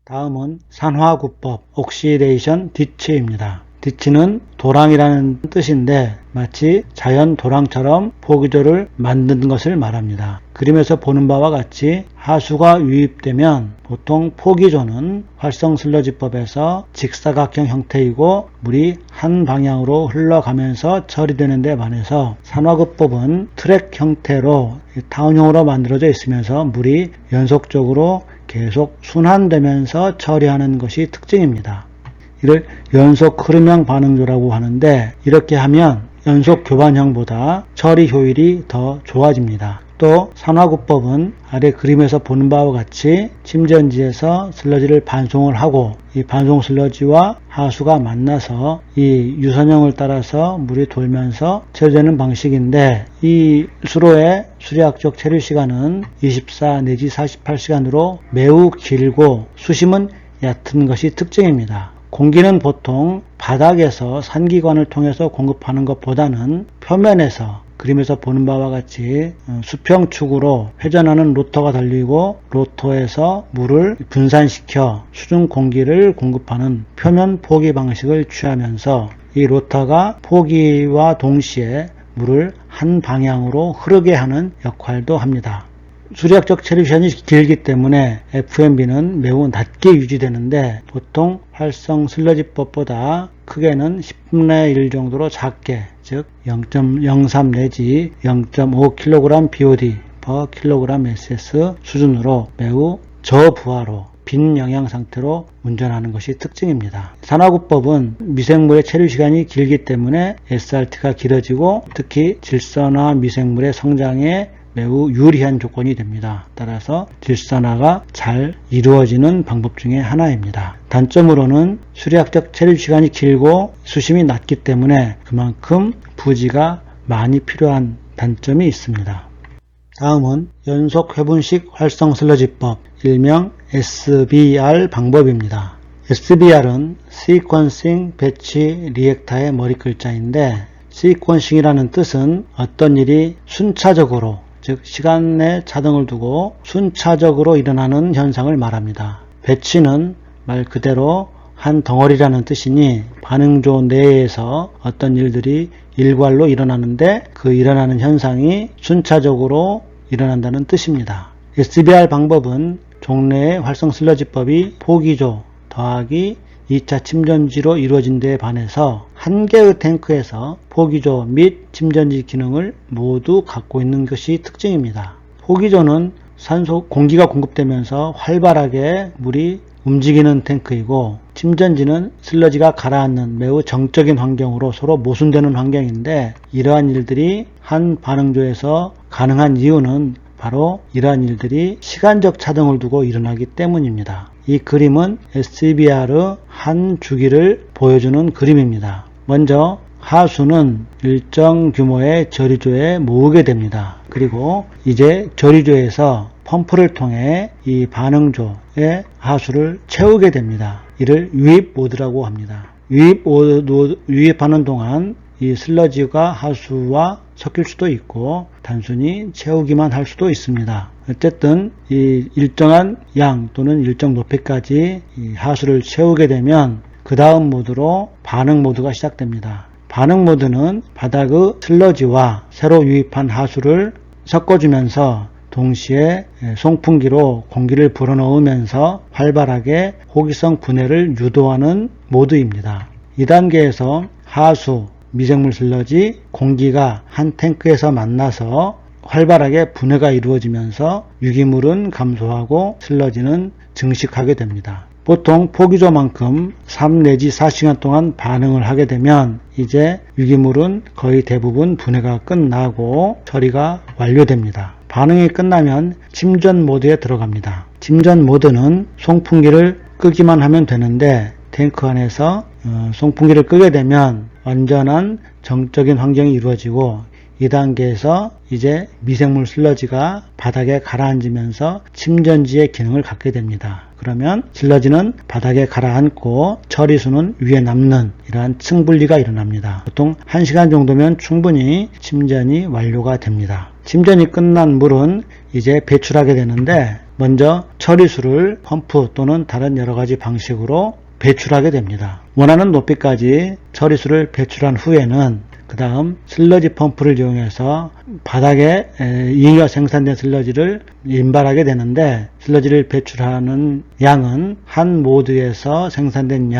다음은 산화구법 옥시데이션 디치입니다. 디치는 도랑이라는 뜻인데 마치 자연 도랑처럼 포기조를 만드는 것을 말합니다. 그림에서 보는 바와 같이 하수가 유입되면 보통 포기조는 활성슬러지법에서 직사각형 형태이고 물이 한 방향으로 흘러가면서 처리되는 데 반해서 산화구법은 트랙 형태로 타원형으로 만들어져 있으면서 물이 연속적으로 계속 순환되면서 처리하는 것이 특징입니다. 이를 연속 흐름형 반응조라고 하는데 이렇게 하면 연속 교반형보다 처리 효율이 더 좋아집니다. 또 산화구법은 아래 그림에서 보는 바와 같이 침전지에서 슬러지를 반송을 하고 이 반송 슬러지와 하수가 만나서 이 유선형을 따라서 물이 돌면서 처리되는 방식인데 이 수로의 수리학적 체류 시간은 24 내지 48시간으로 매우 길고 수심은 얕은 것이 특징입니다. 공기는 보통 바닥에서 산기관을 통해서 공급하는 것보다는 표면에서 그림에서 보는 바와 같이 수평축으로 회전하는 로터가 달리고 로터에서 물을 분산시켜 수중 공기를 공급하는 표면 포기 방식을 취하면서 이 로터가 포기와 동시에 물을 한 방향으로 흐르게 하는 역할도 합니다. 수리학적 체류 시간이 길기 때문에 FMB는 매우 낮게 유지되는데 보통 활성 슬러지법보다 크게는 10분의 1 정도로 작게 즉 0.03 내지 0.5kg BOD per kg SS 수준으로 매우 저부하로 빈 영양 상태로 운전하는 것이 특징입니다. 산화구법은 미생물의 체류 시간이 길기 때문에 SRT가 길어지고 특히 질산화 미생물의 성장에 매우 유리한 조건이 됩니다. 따라서 질산화가 잘 이루어지는 방법 중에 하나입니다. 단점으로는 수리학적 체류 시간이 길고 수심이 낮기 때문에 그만큼 부지가 많이 필요한 단점이 있습니다. 다음은 연속 회분식 활성 슬러지법, 일명 SBR 방법입니다. SBR은 Sequencing Batch Reactor의 머리 글자인데 Sequencing이라는 뜻은 어떤 일이 순차적으로 즉 시간의 차등을 두고 순차적으로 일어나는 현상을 말합니다. 배치는 말 그대로 한 덩어리라는 뜻이니 반응조 내에서 어떤 일들이 일괄로 일어나는데 그 일어나는 현상이 순차적으로 일어난다는 뜻입니다. SBR 방법은 종래의 활성 슬러지법이 포기조 더하기 2차 침전지로 이루어진 데에 반해서 한 개의 탱크에서 포기조 및 침전지 기능을 모두 갖고 있는 것이 특징입니다. 포기조는 산소 공기가 공급되면서 활발하게 물이 움직이는 탱크이고 침전지는 슬러지가 가라앉는 매우 정적인 환경으로 서로 모순되는 환경인데 이러한 일들이 한 반응조에서 가능한 이유는 바로 이러한 일들이 시간적 차등을 두고 일어나기 때문입니다. 이 그림은 SBR의 한 주기를 보여주는 그림입니다. 먼저 하수는 일정 규모의 저리조에 모으게 됩니다. 그리고 이제 저리조에서 펌프를 통해 이 반응조의 하수를 채우게 됩니다. 이를 유입 모드라고 합니다. 유입하는 동안 이 슬러지가 하수와 섞일 수도 있고 단순히 채우기만 할 수도 있습니다. 어쨌든 이 일정한 양 또는 일정 높이까지 이 하수를 채우게 되면 그 다음 모드로 반응 모드가 시작됩니다. 반응 모드는 바닥의 슬러지와 새로 유입한 하수를 섞어주면서 동시에 송풍기로 공기를 불어넣으면서 활발하게 호기성 분해를 유도하는 모드입니다. 2단계에서 하수, 미생물 슬러지, 공기가 한 탱크에서 만나서 활발하게 분해가 이루어지면서 유기물은 감소하고 슬러지는 증식하게 됩니다. 보통 포기조만큼 3 내지 4시간 동안 반응을 하게 되면 이제 유기물은 거의 대부분 분해가 끝나고 처리가 완료됩니다. 반응이 끝나면 침전 모드에 들어갑니다. 침전 모드는 송풍기를 끄기만 하면 되는데 탱크 안에서 송풍기를 끄게 되면 완전한 정적인 환경이 이루어지고 2단계에서 이제 미생물 슬러지가 바닥에 가라앉으면서 침전지의 기능을 갖게 됩니다. 그러면 슬러지는 바닥에 가라앉고 처리수는 위에 남는 이러한 층분리가 일어납니다. 보통 1시간 정도면 충분히 침전이 완료가 됩니다. 침전이 끝난 물은 이제 배출하게 되는데 먼저 처리수를 펌프 또는 다른 여러 가지 방식으로 배출하게 됩니다. 원하는 높이까지 처리수를 배출한 후에는 그 다음 슬러지 펌프를 이용해서 바닥에 잉여 생산된 슬러지를 인발하게 되는데, 슬러지를 배출하는 양은 한 모드에서 생산된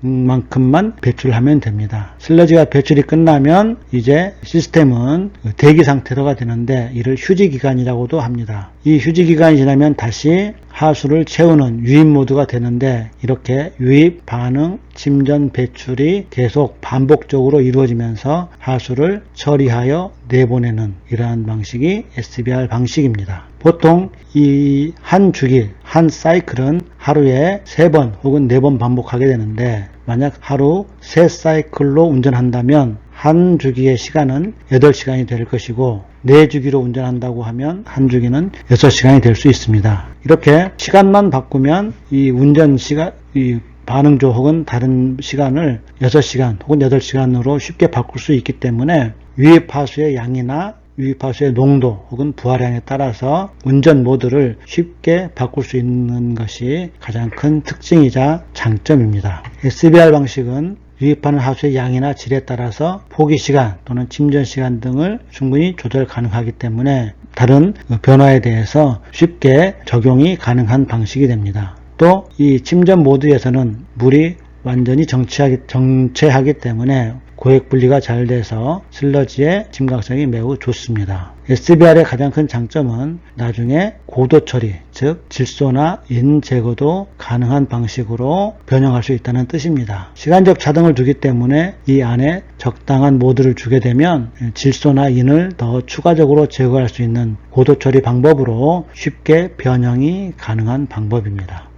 양만큼만 배출하면 됩니다. 슬러지가 배출이 끝나면 이제 시스템은 대기 상태로가 되는데, 이를 휴지기간이라고도 합니다. 이 휴지기간이 지나면 다시 하수를 채우는 유입 모드가 되는데, 이렇게 유입, 반응, 침전, 배출이 계속 반복적으로 이루어지면서 하수를 처리하여 내보내는 이러한 방식이 SBR 방식입니다. 보통 이 한 주기, 한 사이클은 하루에 3번 혹은 4번 반복하게 되는데, 만약 하루 3사이클로 운전한다면 한 주기의 시간은 8시간이 될 것이고, 4주기로 운전한다고 하면 한 주기는 6시간이 될 수 있습니다. 이렇게 시간만 바꾸면 이 운전 시간, 이 반응조 혹은 다른 시간을 6시간 혹은 8시간으로 쉽게 바꿀 수 있기 때문에, 유입하수의 양이나 유입하수의 농도 혹은 부하량에 따라서 운전 모드를 쉽게 바꿀 수 있는 것이 가장 큰 특징이자 장점입니다. SBR 방식은 유입하는 하수의 양이나 질에 따라서 포기시간 또는 침전시간 등을 충분히 조절 가능하기 때문에 다른 변화에 대해서 쉽게 적용이 가능한 방식이 됩니다. 또 이 침전 모드에서는 물이 완전히 정체하기 때문에 고액 분리가 잘 돼서 슬러지의 침각성이 매우 좋습니다. SBR의 가장 큰 장점은 나중에 고도 처리, 즉 질소나 인 제거도 가능한 방식으로 변형할 수 있다는 뜻입니다. 시간적 차등을 두기 때문에 이 안에 적당한 모드를 주게 되면 질소나 인을 더 추가적으로 제거할 수 있는 고도 처리 방법으로 쉽게 변형이 가능한 방법입니다.